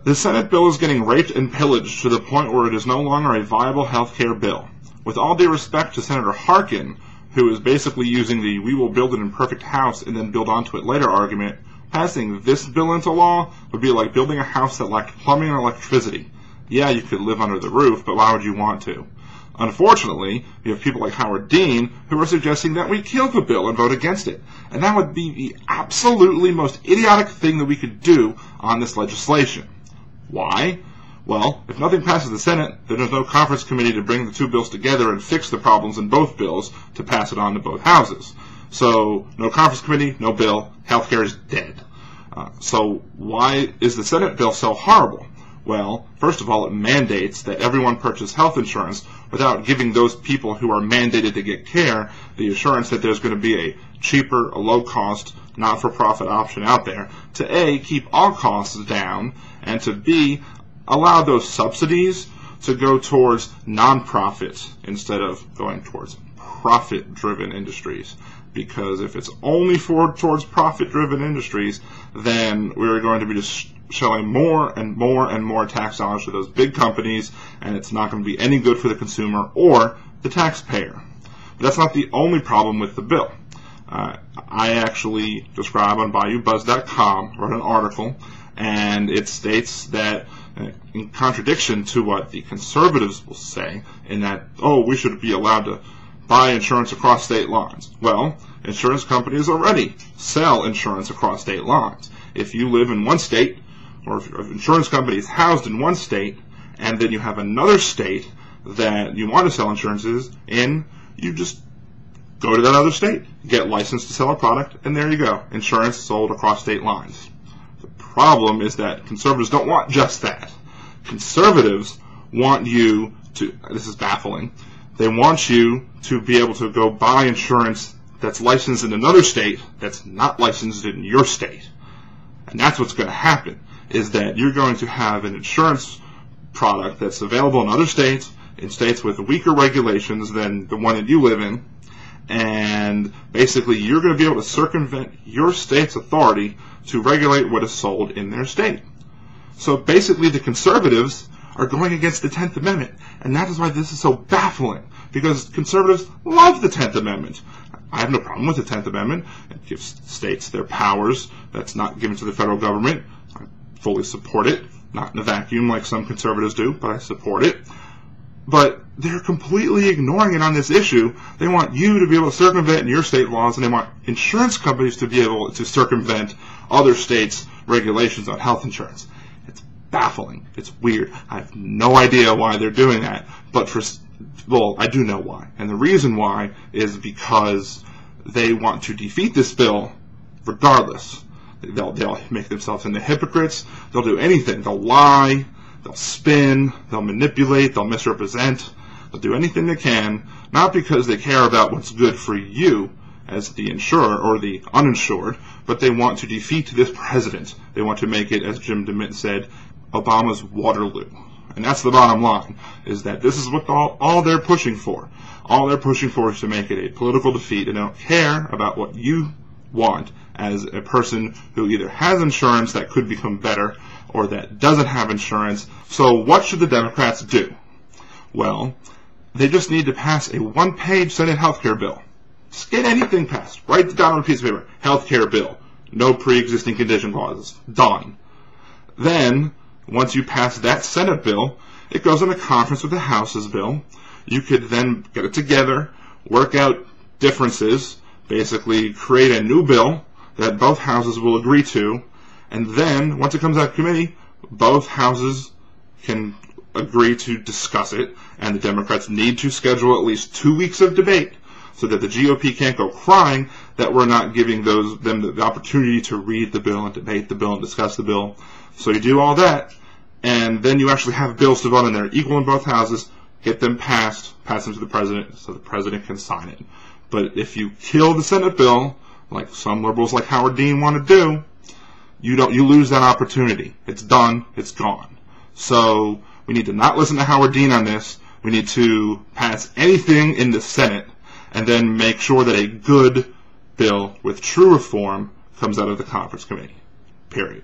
The Senate bill is getting raped and pillaged to the point where it is no longer a viable health care bill. With all due respect to Senator Harkin, who is basically using the "we will build an imperfect house and then build onto it later" argument, passing this bill into law would be like building a house that lacked plumbing and electricity. Yeah, you could live under the roof, but why would you want to? Unfortunately, you have people like Howard Dean who are suggesting that we kill the bill and vote against it. And that would be the absolutely most idiotic thing that we could do on this legislation. Why? Well, if nothing passes the Senate, then there's no conference committee to bring the two bills together and fix the problems in both bills to pass it on to both houses. So, no conference committee, no bill, healthcare is dead. So why is the Senate bill so horrible? Well, first of all, it mandates that everyone purchase health insurance without giving those people who are mandated to get care the assurance that there's going to be a cheaper, a low-cost, not-for-profit option out there to A, keep all costs down, and to B, allow those subsidies to go towards nonprofits instead of going towards profit-driven industries. Because if it's only towards profit-driven industries, then we're going to be just showing more and more and more tax dollars to those big companies, and it's not going to be any good for the consumer or the taxpayer. But that's not the only problem with the bill. I actually describe on BayouBuzz.com, wrote an article, and it states that in contradiction to what the conservatives will say, in that, oh, we should be allowed to buy insurance across state lines. Well, insurance companies already sell insurance across state lines. If you live in one state, or if your insurance company is housed in one state, and then you have another state that you want to sell insurances in, you just go to that other state, get licensed to sell a product, and there you go. Insurance sold across state lines. The problem is that conservatives don't want just that. Conservatives want you to, this is baffling, they want you to be able to go buy insurance that's licensed in another state that's not licensed in your state. And that's what's going to happen, is that you're going to have an insurance product that's available in other states, in states with weaker regulations than the one that you live in, and basically you're going to be able to circumvent your state's authority to regulate what is sold in their state. So basically the conservatives are going against the 10th Amendment, and that is why this is so baffling, because conservatives love the 10th Amendment. I have no problem with the 10th Amendment. It gives states their powers that's not given to the federal government. I fully support it, not in a vacuum like some conservatives do, but I support it. But they're completely ignoring it on this issue. They want you to be able to circumvent your state laws, and they want insurance companies to be able to circumvent other states' regulations on health insurance. It's baffling. It's weird. I have no idea why they're doing that, but well, I do know why. And the reason why is because they want to defeat this bill regardless. They'll make themselves into hypocrites. They'll do anything. They'll lie. They'll spin. They'll manipulate. They'll misrepresent. They'll do anything they can, not because they care about what's good for you as the insurer or the uninsured, but they want to defeat this president. They want to make it, as Jim DeMint said, Obama's Waterloo. And that's the bottom line, is that this is what all they're pushing for. All they're pushing for is to make it a political defeat, and they don't care about what you want as a person who either has insurance that could become better or that doesn't have insurance. So what should the Democrats do? Well, they just need to pass a one-page Senate health care bill. Just get anything passed. Write it down on a piece of paper. Health care bill. No pre-existing condition clauses. Done. Then, once you pass that Senate bill, it goes into conference with the House's bill. You could then get it together, work out differences, basically create a new bill that both houses will agree to, and then, once it comes out of committee, both houses can agree to discuss it, and the Democrats need to schedule at least 2 weeks of debate so that the GOP can't go crying that we're not giving them the opportunity to read the bill and debate the bill and discuss the bill. So you do all that, and then you actually have bills to vote on that are equal in both houses, get them passed, pass them to the president so the president can sign it. But if you kill the Senate bill, like some liberals like Howard Dean want to do, you lose that opportunity. It's done. It's gone. So we need to not listen to Howard Dean on this. We need to pass anything in the Senate and then make sure that a good bill with true reform comes out of the conference committee. Period.